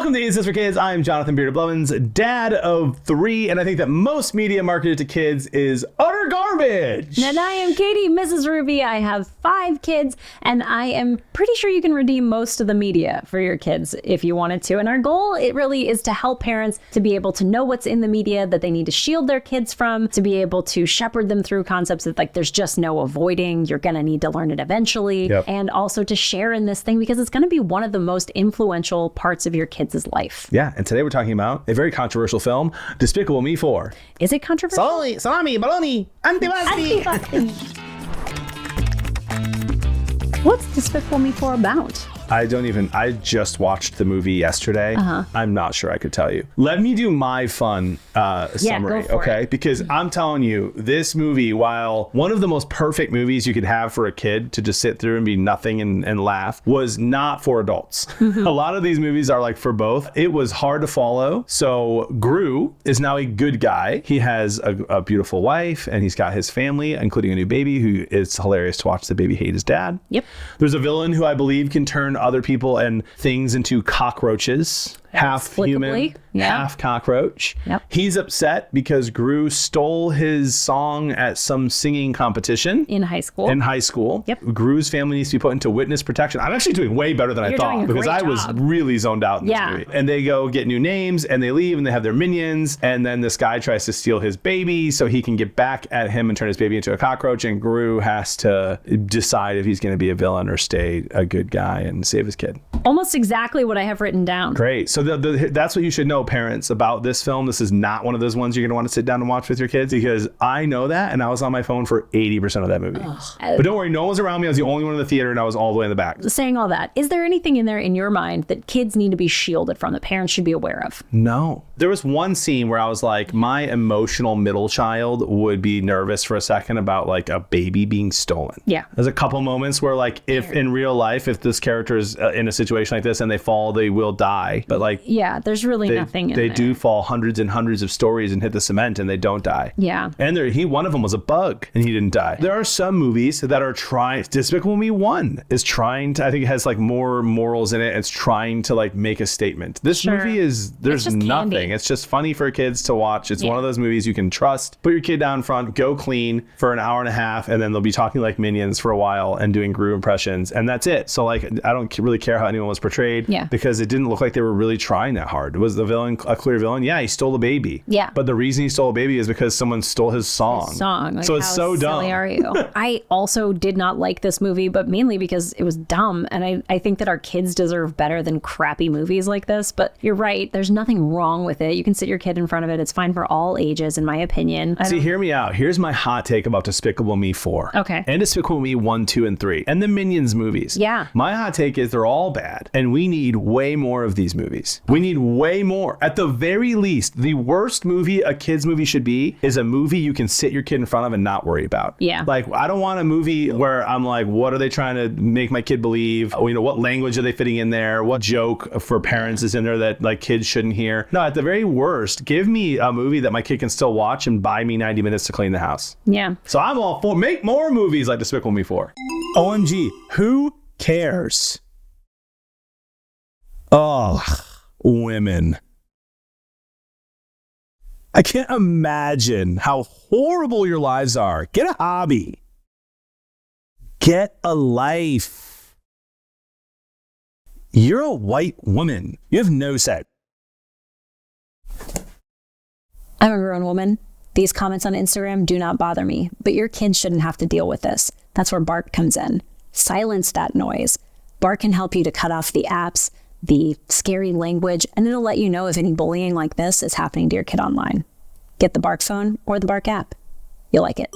Welcome to Is This for Kids? I'm Jonathan Beard of Blevins, dad of 3, and I think that most media marketed to kids is utter garbage. And I am Katie, MrsRuvi. I have 5 kids, and I am pretty sure you can redeem most of the media for your kids if you wanted to. And our goal, it really is to help parents to be able to know what's in the media that they need to shield their kids from, to be able to shepherd them through concepts that, like, there's just no avoiding. You're going to need to learn it eventually. Yep. And also to share in this thing because it's going to be one of the most influential parts of your kids' life. Yeah, and today we're talking about a very controversial film, Despicable Me 4. Is it controversial? Salami, bologna, antipasti. What's Despicable Me 4 about? I just watched the movie yesterday. I'm not sure I could tell you. Let me do my fun summary, go for okay? it. Because I'm telling you, this movie, while one of the most perfect movies you could have for a kid to just sit through and be nothing and laugh, was not for adults. A lot of these movies are like for both. It was hard to follow. So Gru is now a good guy. He has a beautiful wife, and he's got his family, including a new baby, who is hilarious to watch the baby hate his dad. Yep. There's a villain who I believe can turn other people and things into cockroaches. Half human, half cockroach. Yep. He's upset because Gru stole his song at some singing competition. In high school. Yep. Gru's family needs to be put into witness protection. I'm actually doing way better than I thought because I was really zoned out in this movie. And they go get new names and they leave and they have their minions. And then this guy tries to steal his baby so he can get back at him and turn his baby into a cockroach. And Gru has to decide if he's going to be a villain or stay a good guy and save his kid. Almost exactly what I have written down. Great. So that's what you should know, parents, about this film. This is not one of those ones you're going to want to sit down and watch with your kids, because I know that, and I was on my phone for 80% of that movie. But don't worry, no one was around me. I was the only one in the theater, and I was all the way in the back. Saying all that, is there anything in there in your mind that kids need to be shielded from, that parents should be aware of? No. There was one scene where I was like, my emotional middle child would be nervous for a second about like a baby being stolen. Yeah. There's a couple moments where, like, if in real life, if this character is in a situation like this and they fall, they will die. But like, yeah, there's really nothing in there. They do fall hundreds and hundreds of stories and hit the cement and they don't die. Yeah. And one of them was a bug and he didn't die. There are some movies that are trying, Despicable Me 1 is trying to, I think it has like more morals in it. It's trying to like make a statement. This movie there's nothing. Candy. It's just funny for kids to watch. It's one of those movies you can trust. Put your kid down front, go clean for an hour and a half, and then they'll be talking like minions for a while and doing Gru impressions. And that's it. So like, I don't really care how anyone was portrayed because it didn't look like they were really trying that hard. Was the villain a clear villain? Yeah, he stole a baby. Yeah. But the reason he stole a baby is because someone stole his song. Like, so it's so dumb. How silly are you? I also did not like this movie, but mainly because it was dumb. And I think that our kids deserve better than crappy movies like this. But you're right. There's nothing wrong with it. You can sit your kid in front of it. It's fine for all ages, in my opinion. See, hear me out. Here's my hot take about Despicable Me 4. Okay. And Despicable Me 1, 2, and 3. And the Minions movies. Yeah. My hot take is they're all bad. And we need way more of these movies. We need way more. At the very least, the worst movie a kid's movie should be is a movie you can sit your kid in front of and not worry about. Yeah. Like, I don't want a movie where I'm like, what are they trying to make my kid believe? You know, what language are they fitting in there? What joke for parents is in there that like kids shouldn't hear? No, at the very worst, give me a movie that my kid can still watch and buy me 90 minutes to clean the house. Yeah. So I'm all for make more movies like Despicable Me 4. OMG, who cares? Oh, women. I can't imagine how horrible your lives are. Get a hobby. Get a life. You're a white woman. You have no sex. I'm a grown woman. These comments on Instagram do not bother me, but your kids shouldn't have to deal with this. That's where Bark comes in. Silence that noise. Bark can help you to cut off the apps, the scary language, and it'll let you know if any bullying like this is happening to your kid online. Get the Bark phone or the Bark app. You'll like it.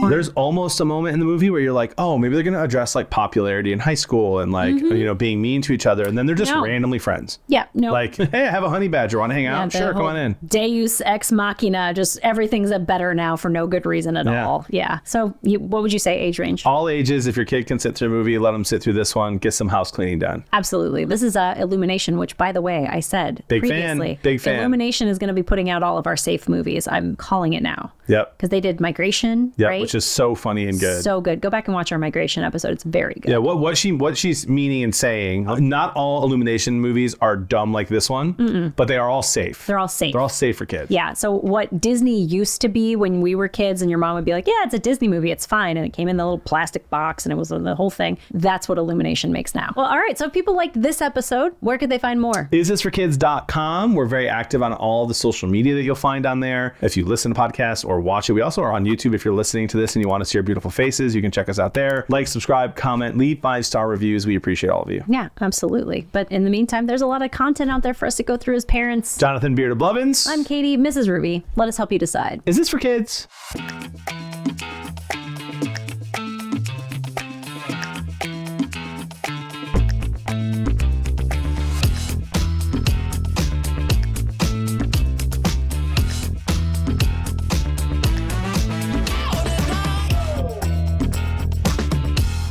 There's almost a moment in the movie where you're like, oh, maybe they're going to address like popularity in high school and like, you know, being mean to each other. And then they're just randomly friends. Yeah. No. Like, hey, I have a honey badger. Want to hang out? Sure. Come on in. Deus ex machina. Just everything's a better now for no good reason at all. Yeah. So what would you say age range? All ages. If your kid can sit through a movie, let them sit through this one. Get some house cleaning done. Absolutely. This is Illumination, which, by the way, I said Big previously. Big fan. Illumination is going to be putting out all of our safe movies. I'm calling it now. Yep. Because they did migration, Yep, right? which is so funny and good. So good. Go back and watch our migration episode. It's very good. Yeah, what she's meaning and saying, not all Illumination movies are dumb like this one, but they are all safe. They're all safe. They're all safe for kids. Yeah. So what Disney used to be when we were kids and your mom would be like, yeah, it's a Disney movie. It's fine. And it came in the little plastic box and it was the whole thing. That's what Illumination makes now. Well, all right. So if people liked this episode, where could they find more? isthisforkids.com. We're very active on all the social media that you'll find on there. If you listen to podcasts or watch it, we also are on YouTube. If you're listening to this and you want to see our beautiful faces, you can check us out there. Like, subscribe, comment, leave 5-star reviews. We appreciate all of you. Yeah, absolutely. But in the meantime, there's a lot of content out there for us to go through as parents. Jonathan Beard of Blevins. I'm Katie, MrsRuvi. Let us help you decide. Is this for kids?